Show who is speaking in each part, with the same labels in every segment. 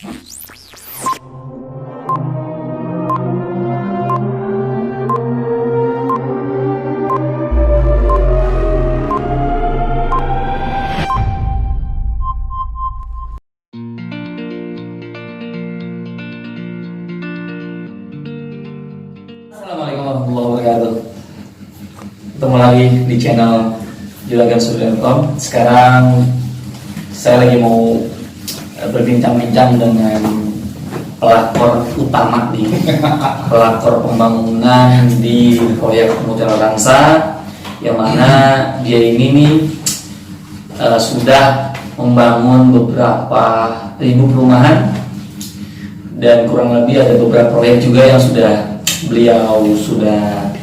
Speaker 1: Assalamualaikum warahmatullahi wabarakatuh. Ketemu lagi di channel Juragan Sudartom. Sekarang saya lagi mau berbincang-bincang dengan pelakor utama di pelakor pembangunan di proyek Mutiara Rangsa, yang mana dia ini nih sudah membangun beberapa ribu perumahan, dan kurang lebih ada beberapa proyek juga yang beliau sudah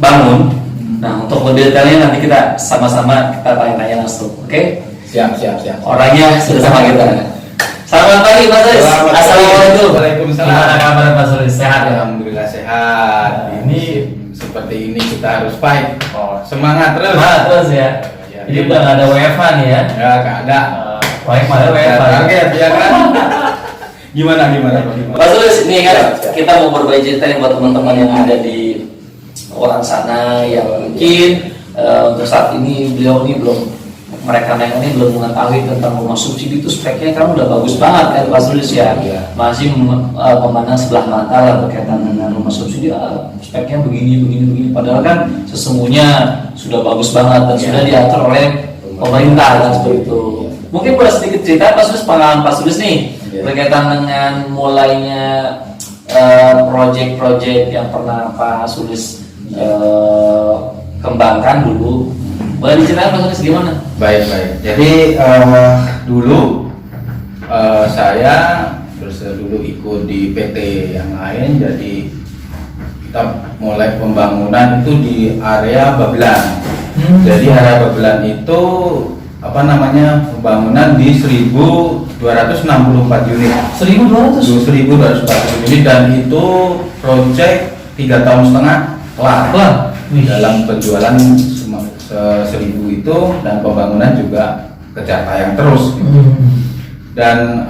Speaker 1: bangun. Nah, untuk lebih detailnya nanti kita sama-sama tanya-tanya langsung. Oke?
Speaker 2: Siap.
Speaker 1: Orangnya sudah sama kita. Selamat pagi Pak Sulis. Assalamualaikum.
Speaker 2: Waalaikumsalam.
Speaker 1: Gimana kabar Pak Sulis? Sehat ya?
Speaker 2: Alhamdulillah sehat. Ini seperti ini kita harus fight. Semangat terus.
Speaker 1: Terus ya. Jadi udah nggak ada WFH nih ya?
Speaker 2: Ya nggak ada.
Speaker 1: Proyek mana WFH?
Speaker 2: Target ya kan? Gimana?
Speaker 1: Pak Sulis, ini kan kita mau berbagi cerita nih buat teman-teman yang ada di orang sana yang mungkin untuk saat ini beliau ini mereka ini belum mengetahui tentang rumah subsidi itu speknya kan udah bagus banget kan Pak Sulis ya. Masih memandang sebelah mata lah berkaitan dengan rumah subsidi, speknya begini, padahal kan sesungguhnya sudah bagus banget dan sudah diatur oleh pemerintah kan seperti itu. Mungkin boleh sedikit cerita Pak Sulis, pengalaman Pak Sulis nih berkaitan dengan mulainya proyek-proyek yang pernah Pak Sulis kembangkan dulu. Boleh diceritain Pak Sulis gimana?
Speaker 2: Baik. Jadi dulu saya dulu ikut di PT yang lain. Jadi kita mulai pembangunan itu di area Babelan. Jadi area Babelan itu pembangunan di 1264 unit. 1264 unit, dan itu proyek 3,5 tahun kelar. Dalam penjualan 1.000 itu, dan pembangunan juga kejar tayang terus. Dan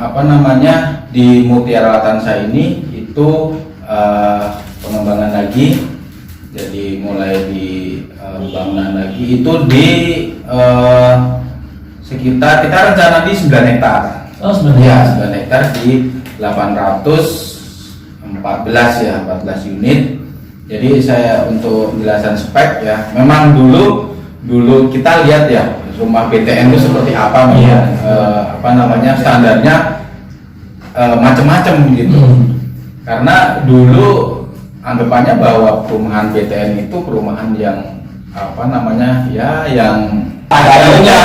Speaker 2: di Mutiara Rangsa ini itu pengembangan lagi. Jadi mulai di pembangunan lagi itu di sekitar, kita rencana di 9 hektar. 9 hektar di 14 unit. Jadi saya untuk penjelasan spek ya, memang dulu kita lihat ya rumah BTN itu seperti apa, standarnya macam-macam gitu. Karena dulu anggapannya bahwa perumahan BTN itu perumahan yang yang adanya,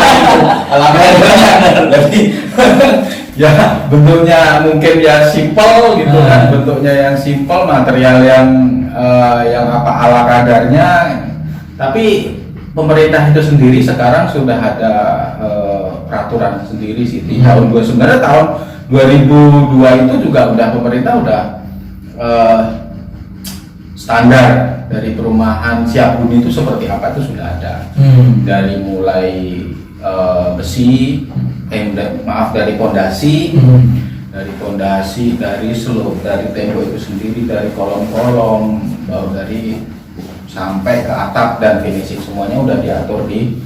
Speaker 2: jadi ya bentuknya mungkin ya simpel gitu kan, bentuknya yang simpel, material yang ala kadarnya. Tapi pemerintah itu sendiri sekarang sudah ada peraturan sendiri sih di tahun 2002 itu juga pemerintah udah standar dari perumahan siap huni itu seperti apa itu sudah ada. Dari mulai besi, dari pondasi, dari slope, dari tembok itu sendiri, dari kolom-kolom, dari sampai ke atap dan finishing, semuanya udah diatur di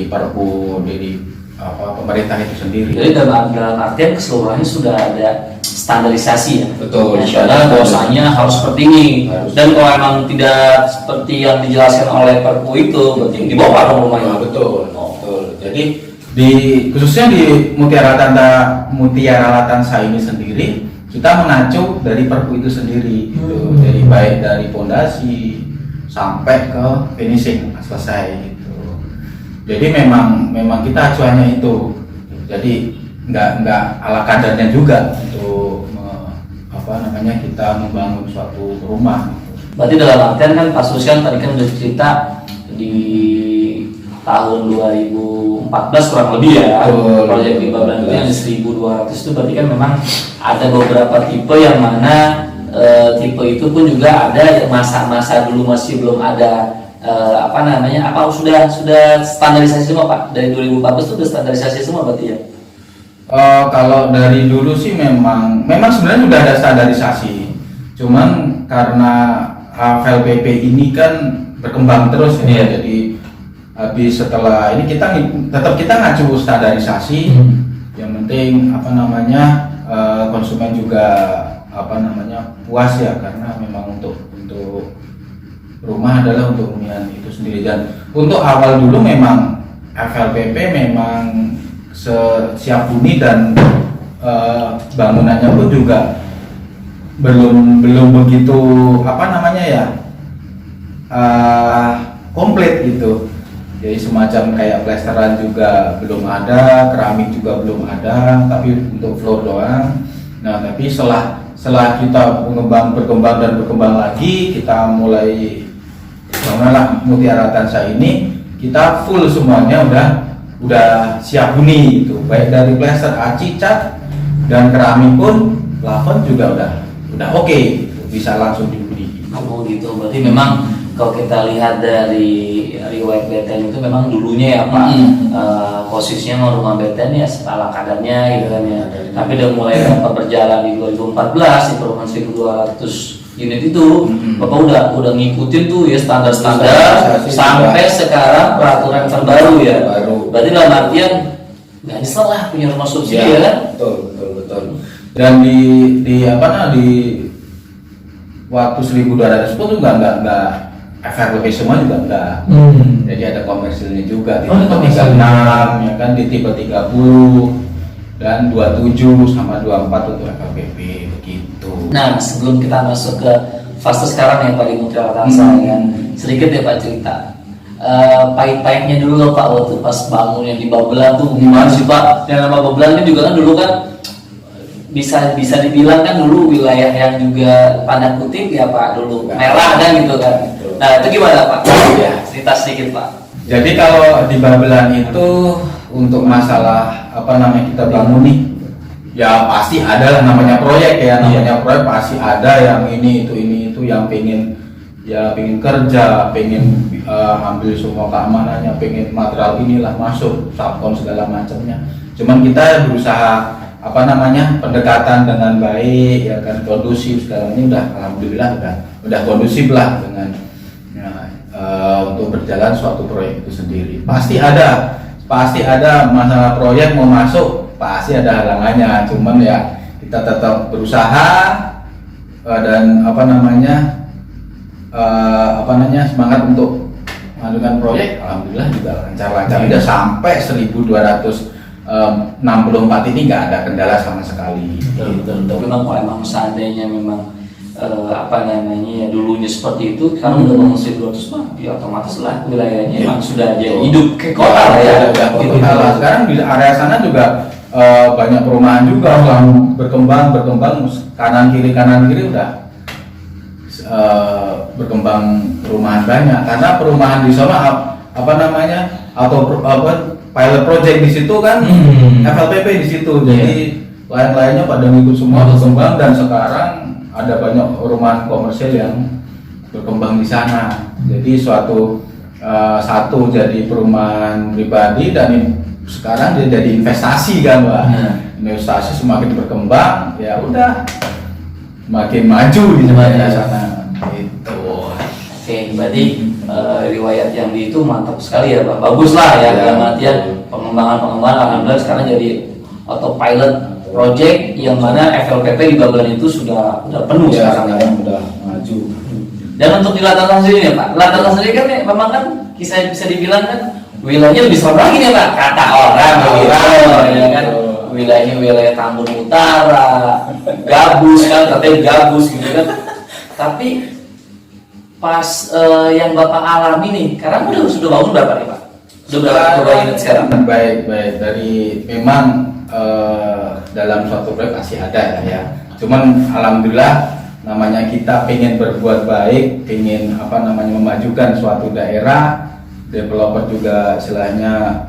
Speaker 2: Perpu dari pemerintah itu sendiri.
Speaker 1: Jadi dalam artian keseluruhannya sudah ada standarisasi ya.
Speaker 2: Betul.
Speaker 1: Nasional bahwasanya harus seperti ini. Dan kalau memang tidak seperti yang dijelaskan oleh Perpu itu, berarti dibongkar rumahnya.
Speaker 2: Betul. Jadi khususnya di Mutiara Rangsa ini sendiri, kita mengacu dari Perpu itu sendiri. Gitu. Jadi baik dari pondasi sampai ke finishing selesai gitu. Jadi memang kita acuannya itu. Jadi nggak ala kadarnya juga untuk kita membangun suatu rumah.
Speaker 1: Berarti dalam artian kan Pak Sulis kan tadi kan udah cerita di tahun 2014 kurang lebih ya, proyek di Babelan itu yang di 1200 itu berarti kan memang ada beberapa tipe yang mana tipe itu pun juga ada masa-masa dulu masih belum ada sudah standarisasi semua Pak. Dari 2014 itu sudah standarisasi semua berarti ya?
Speaker 2: Kalau dari dulu sih memang sebenarnya udah ada standarisasi, cuman karena FLPP ini kan berkembang terus ya, jadi habis setelah ini tetap kita ngacu standarisasi. Yang penting konsumen juga puas ya, karena memang untuk rumah adalah untuk hunian itu sendiri. Dan untuk awal dulu memang FLPP memang siap huni, dan bangunannya pun juga belum begitu komplit gitu. Jadi semacam kayak plesteran juga belum ada, keramik juga belum ada, tapi untuk floor doang. Nah, tapi setelah kita berkembang lagi, kita mulai bangunlah Mutiara Tansa ini, kita full semuanya udah siap huni gitu, baik dari plester, aci, cat, dan keramik pun plafon juga udah oke, bisa langsung dihuni.
Speaker 1: Oh gitu, berarti memang kalau kita lihat dari riwayat Beten itu memang dulunya ya Pak, posisinya rumah Beten ya ala kadarnya gitu kan ya. Tapi udah mulai berjalan di 2014 di perumahan 1.200 unit itu, Bapak udah ngikutin tuh ya standar-standar sampai sekarang peraturan terbaru ya. Berarti dalam artian nggak nyesel lah punya rumah subsidi ya kan?
Speaker 2: Betul. Dan di waktu 1.200 pun juga nggak FLPP semua juga enggak. Jadi ada komersilnya juga di tipe 36 ya kan, di tipe 30 dan 27 sama 24 untuk FLPP begitu.
Speaker 1: Nah, sebelum kita masuk ke fase sekarang ya Pak di Mutiara Tansa kan, sedikit ya Pak cerita pahit-pahitnya dulu loh Pak waktu pas bangun yang di Babelan tuh gimana sih Pak? Yang nama Babelan ini juga kan dulu kan bisa dibilang kan dulu wilayah yang juga tanda kutip ya Pak dulu merah kan gitu kan. Nah itu gimana Pak? Ya, cerita sedikit Pak.
Speaker 2: Jadi kalau di Babelan itu untuk masalah kita bangun nih, ya pasti ada lah namanya proyek ya, proyek pasti ada yang ini itu yang pengen kerja, pengen ambil semua keamanannya, pengen material inilah masuk, subkon segala macamnya. Cuman kita berusaha pendekatan dengan baik ya kan, kondusif segalanya alhamdulillah udah kondusif lah dengan untuk berjalan suatu proyek itu sendiri. Pasti ada masalah proyek mau masuk, pasti ada halangannya, cuman ya kita tetap berusaha dan semangat untuk melakukan proyek. Alhamdulillah juga lancar-lancar, udah sampai 1.264 ini nggak ada kendala sama sekali.
Speaker 1: Betul. Memang kalau emang seandainya memang ya dulunya seperti itu, sekarang udah bangun 1.200 mah, ya otomatis lah wilayahnya emang sudah jadi hidup ke kota lah ya.
Speaker 2: Sekarang di area sana juga banyak perumahan juga yang berkembang kanan kiri udah berkembang perumahan banyak, karena perumahan di sana pilot project di situ kan, FLPP di situ, jadi lain-lainnya pada ngikut semua berkembang, dan sekarang ada banyak perumahan komersial yang berkembang di sana. Jadi satu jadi perumahan pribadi, dan sekarang dia jadi investasi kan Pak. Investasi semakin berkembang, ya udah makin maju di sana. Itu.
Speaker 1: Oke, berarti riwayat yang di itu mantap sekali ya Pak. Bagus lah ya, dalam artian pengembangan alhamdulillah sekarang jadi autopilot project yang mana FLPP di Babelan itu sudah penuh sekarang ya,
Speaker 2: udah maju.
Speaker 1: Dan untuk di Latan sendiri ya Pak, Latan sendiri kan memang kan bisa dibilang kan wilayahnya lebih serem lagi nih Pak, kata orang ya kan, wilayahnya wilayah Tambun Utara, gabus kan, katanya gabus gitu kan. Tapi pas yang Bapak alami nih, sekarang sudah bangun berapa nih Pak? Sudah berapa unit sekarang?
Speaker 2: Baik, dari memang dalam suatu proyek pasti ada ya. Cuman alhamdulillah namanya kita pengen berbuat baik, pengen memajukan suatu daerah, developer juga istilahnya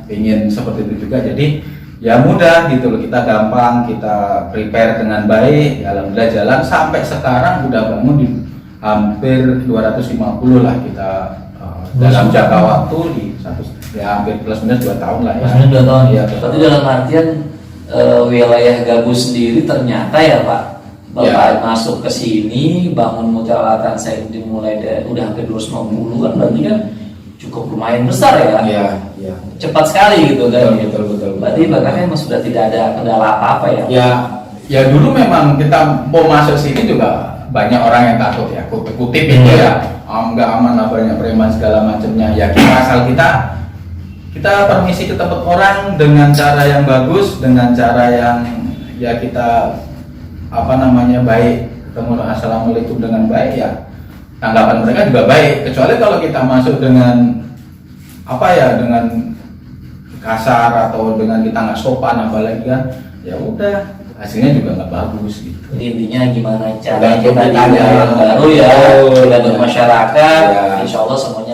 Speaker 2: pengen seperti itu juga. Jadi ya mudah gitu loh, kita gampang, kita prepare dengan baik, ya alhamdulillah jalan sampai sekarang udah bangun di hampir 250 lah kita dalam jangka waktu di ya hampir plus minus 2 tahun lah ya.
Speaker 1: Maksudnya 2 tahun
Speaker 2: Iya,
Speaker 1: ya. Berarti dalam artian wilayah Gabus sendiri ternyata ya Pak, Bapak masuk ke sini bangun Mutiara Alatan saya dimulai dari udah hampir 250 kan, berarti kan cukup lumayan besar ya.
Speaker 2: Iya, iya.
Speaker 1: Cepat sekali gitu kan.
Speaker 2: Betul.
Speaker 1: Berarti bahkan emang sudah tidak ada kendala apa-apa ya.
Speaker 2: Ya dulu memang kita mau masuk sini juga banyak orang yang takut ya, kutip itu ya, nggak aman lah, banyak preman segala macamnya. Ya kita asal kita permisi ke tempat orang dengan cara yang bagus, dengan cara yang ya kita baik, ketemu assalamualaikum dengan baik, ya tanggapan mereka juga baik. Kecuali kalau kita masuk dengan dengan kasar atau dengan kita nggak sopan apalagi kan, ya udah hasilnya juga nggak bagus gitu.
Speaker 1: Jadi intinya gimana cara
Speaker 2: Dan
Speaker 1: kita di
Speaker 2: kita
Speaker 1: yang baru ya, kita bermasyarakat,
Speaker 2: Ya.
Speaker 1: insya Allah semuanya